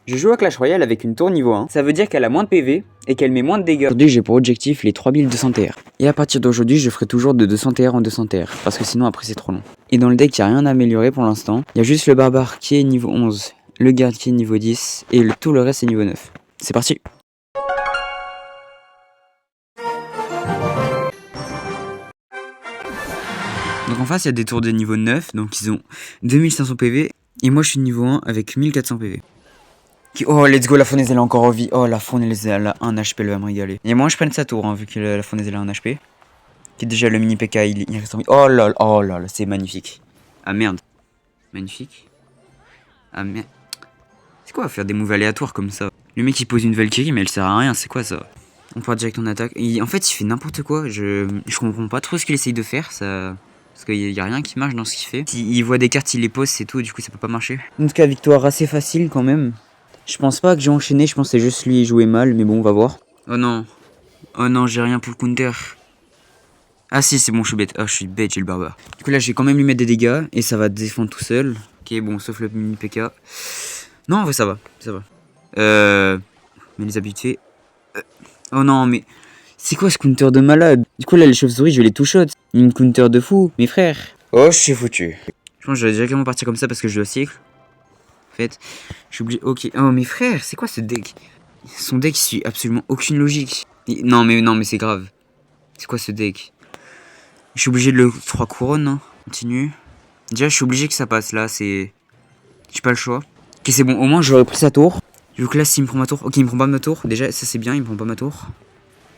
Je joue à Clash Royale avec une tour niveau 1, ça veut dire qu'elle a moins de PV et qu'elle met moins de dégâts. Aujourd'hui j'ai pour objectif les 3200 TR. Et à partir d'aujourd'hui je ferai toujours de 200 TR en 200 TR, parce que sinon après c'est trop long. Et dans le deck il n'y a rien à améliorer pour l'instant, il y a juste le barbare qui est niveau 11, le garde qui est niveau 10, et tout le reste est niveau 9. C'est parti. Donc en face il y a des tours de niveau 9, donc ils ont 2500 PV, et moi je suis niveau 1 avec 1400 PV. Oh let's go, la fournaise elle est encore en vie. Oh la fournaise elle a 1 HP, elle va me régaler. Et moi je prenne sa tour vu que la fournaise elle a 1 HP. Qui est déjà le mini PK, il reste en vie. Oh là, c'est magnifique. Ah merde. Magnifique. Ah merde. C'est quoi faire des moves aléatoires comme ça? Le mec il pose une Valkyrie mais elle sert à rien, c'est quoi ça? On part direct en attaque. En fait il fait n'importe quoi, je comprends pas trop ce qu'il essaye de faire, ça... Parce qu'il y a rien qui marche dans ce qu'il fait. S'il voit des cartes, il les pose, c'est tout, du coup ça peut pas marcher. En tout cas victoire assez facile quand même. Je pense pas que j'ai enchaîné, je pense que c'est juste lui jouer mal, mais bon, on va voir. Oh non, j'ai rien pour le counter. Ah si, c'est bon, je suis bête. Ah, je suis bête, j'ai le barbare. Du coup là, je vais quand même lui mettre des dégâts, et ça va défendre tout seul. Ok, bon, sauf le mini PK. Non, en vrai, ça va, ça va. Mais les habitués... Oh non, mais... C'est quoi ce counter de malade? Du coup là, les chauves-souris, je vais les two-shot. Une counter de fou, mes frères. Oh, je suis foutu. Je pense que je vais directement partir comme ça parce que je dois cycle. En fait, je suis obligé... Ok. Oh, mes frères, c'est quoi ce deck? Son deck suit absolument aucune logique. Non, mais c'est grave. C'est quoi ce deck? Je suis obligé de le 3 couronnes, hein. Continue. Déjà, je suis obligé que ça passe, là, c'est... J'ai pas le choix. Ok, c'est bon, au moins, j'aurais pris sa tour. Du coup, là, s'il me prend ma tour... Ok, il me prend pas ma tour. Déjà, ça, c'est bien, il me prend pas ma tour.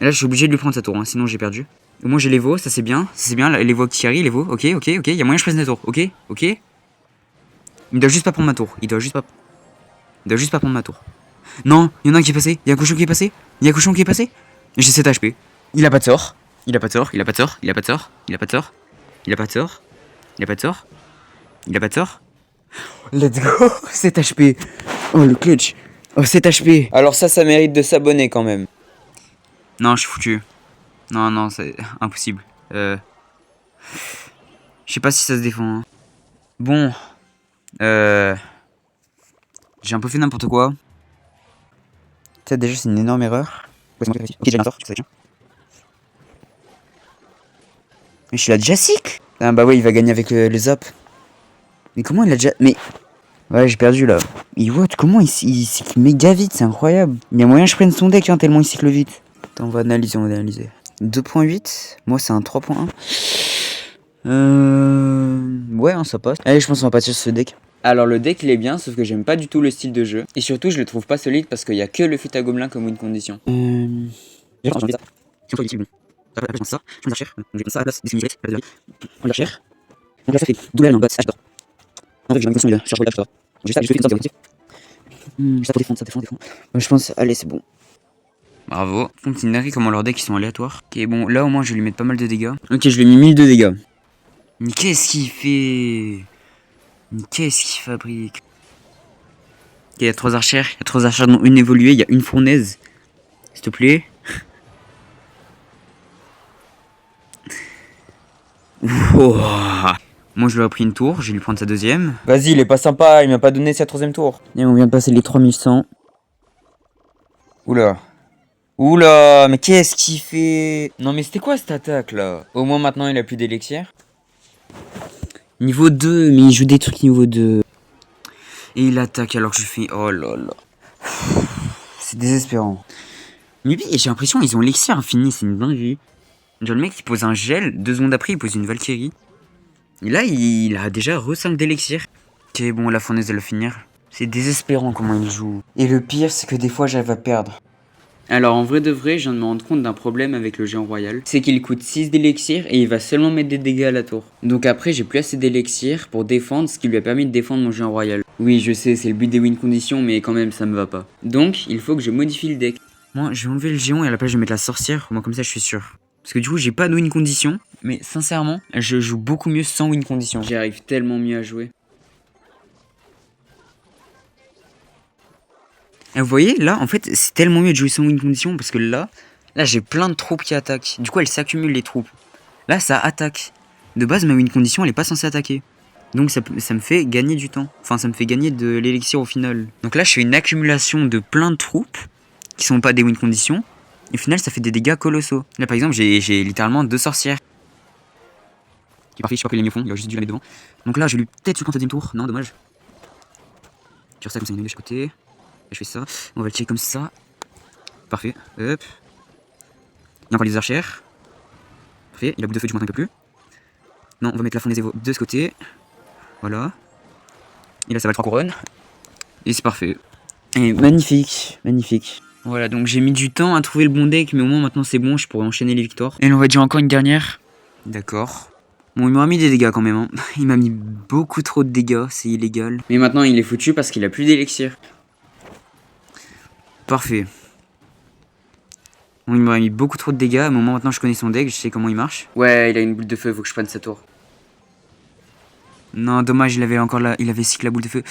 Et là, je suis obligé de lui prendre sa tour, hein, sinon j'ai perdu. Au moins, j'ai l'Evo, ça, c'est bien. Ça, c'est bien, l'Evo qui arrive, l'Evo. Ok, il y a moyen que je prenne la tour. Ok. Il doit juste pas prendre ma tour. Il doit juste pas prendre ma tour. Non, il y en a un qui est passé. Il y a un cochon qui est passé. J'ai 7 HP. Il a pas de sort. Il a pas de sort. Let's go. 7 HP. Oh, le clutch. Oh, 7 HP. Alors ça mérite de s'abonner quand même. Non, je suis foutu. Non, c'est impossible. Je sais pas si ça se défend. Hein. Bon. J'ai un peu fait n'importe quoi. Ça déjà c'est une énorme erreur. Ok, j'ai un sort, tu sais. Mais je suis là déjà cycle. Ah bah ouais, il va gagner avec le zap. Mais comment il a déjà... Mais... Ouais, j'ai perdu là. Et what, comment il cycle méga vite, c'est incroyable. Il y a moyen que je prenne son deck, hein, tellement il cycle vite. Attends, on va analyser. 2.8, moi c'est un 3.1. Ouais, hein, ça passe. Allez, je pense qu'on va partir sur ce deck. Alors le deck il est bien, sauf que j'aime pas du tout le style de jeu. Et surtout je le trouve pas solide parce qu'il y a que le fut à gobelin comme win condition. J'ai envie ça. Si on trouve bon. Après je pense ça, je prends la chair. Donc je vais ça à la place des semi-directs. On la chair. Donc là ça fait double en bas, H d'or. En fait j'ai l'impression de charger l'H d'or. J'ai ça, je fais une sorte de ça pour défendre, ça défend. Je pense, allez c'est bon. Bravo. Continuerai comment leurs decks ils sont aléatoires. Ok bon là au moins je vais lui mettre pas mal de dégâts. Ok je lui ai mis 1000 de dégâts. Mais qu'est-ce qu'il fait? Mais qu'est-ce qu'il fabrique? Ok, il y a 3 archères, dont une évoluée, il y a une fournaise. S'il te plaît. Wow. Moi je lui ai pris une tour, je vais lui prendre sa deuxième. Vas-y, il est pas sympa, il m'a pas donné sa troisième tour. Et on vient de passer les 3100. Oula, mais qu'est-ce qu'il fait? Non mais c'était quoi cette attaque là? Au moins maintenant il a plus d'élixir. Niveau 2, mais il joue des trucs niveau 2. Et il attaque alors que je fais... Oh là là. C'est désespérant. Mais oui, j'ai l'impression qu'ils ont l'élixir infini, c'est une dinguerie. Genre le mec il pose un gel, 2 secondes après il pose une Valkyrie. Et là il a déjà re-5 d'élixir. Ok bon la fournaise elle va finir. C'est désespérant comment il joue. Et le pire c'est que des fois j'arrive à perdre. Alors en vrai de vrai, je viens de me rendre compte d'un problème avec le géant royal. C'est qu'il coûte 6 d'élixir et il va seulement mettre des dégâts à la tour. Donc après j'ai plus assez d'élixir pour défendre, ce qui lui a permis de défendre mon géant royal. Oui je sais, c'est le but des win conditions mais quand même ça me va pas. Donc il faut que je modifie le deck. Moi je vais enlever le géant et à la place je vais mettre la sorcière, moi comme ça je suis sûr. Parce que du coup j'ai pas de win condition, mais sincèrement je joue beaucoup mieux sans win condition. J'y arrive tellement mieux à jouer. Et vous voyez, là, en fait, c'est tellement mieux de jouer sans win condition parce que là j'ai plein de troupes qui attaquent. Du coup, elles s'accumulent les troupes. Là, ça attaque. De base, ma win condition, elle est pas censée attaquer. Donc ça me fait gagner du temps. Enfin, ça me fait gagner de l'élixir au final. Donc là, je fais une accumulation de plein de troupes qui sont pas des win conditions. Et au final, ça fait des dégâts colossaux. Là, par exemple, j'ai littéralement 2 sorcières. Qui est parfait, je sais pas qu'il est mis au fond, il a juste dû la mettre devant. Donc là, je vais lui peut-être surprendre le deuxième tour. Non, dommage. Je tire ça comme ça, il est de chaque côté. Je fais ça. On va le tirer comme ça. Parfait. Hop. Il y a encore les archères. Parfait. Il a bout de feu, du moins un peu plus. Non, on va mettre la fournaise de ce côté. Voilà. Et là, ça va le 3 couronnes. Et c'est parfait. Et magnifique. Magnifique. Voilà, donc j'ai mis du temps à trouver le bon deck, mais au moins maintenant c'est bon, je pourrais enchaîner les victoires. Et là, on va dire encore une dernière. D'accord. Bon, il m'a mis des dégâts quand même. Hein. Il m'a mis beaucoup trop de dégâts, c'est illégal. Mais maintenant, il est foutu parce qu'il a plus d'élixir. Parfait. Bon, il m'a mis beaucoup trop de dégâts. À un moment, maintenant, je connais son deck, je sais comment il marche. Ouais, il a une boule de feu, faut que je prenne sa tour. Non, dommage, il avait encore là, il avait cyclé la boule de feu.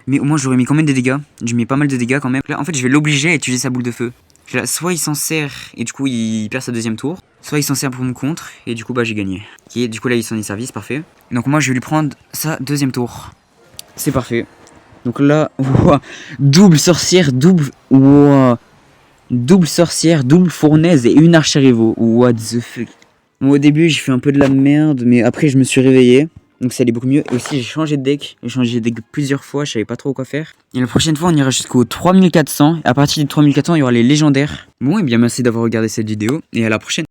Mais au moins, j'aurais mis quand même des dégâts. Je mets pas mal de dégâts quand même. Là, en fait, je vais l'obliger à utiliser sa boule de feu. Là, soit il s'en sert et du coup, il perd sa deuxième tour. Soit il s'en sert pour me contre et du coup, bah, j'ai gagné. Ok, du coup, là, il s'en est servi, c'est parfait. Donc, moi, je vais lui prendre sa deuxième tour. C'est parfait. Donc là, wow, double sorcière, wow, double sorcière, double fournaise et une archère Evo. What the fuck. Bon, au début, j'ai fait un peu de la merde, mais après, je me suis réveillé. Donc ça allait beaucoup mieux. Et aussi j'ai changé de deck. J'ai changé de deck plusieurs fois. Je savais pas trop quoi faire. Et la prochaine fois on ira jusqu'au 3400. Et à partir du 3400 il y aura les légendaires. Bon et bien merci d'avoir regardé cette vidéo. Et à la prochaine.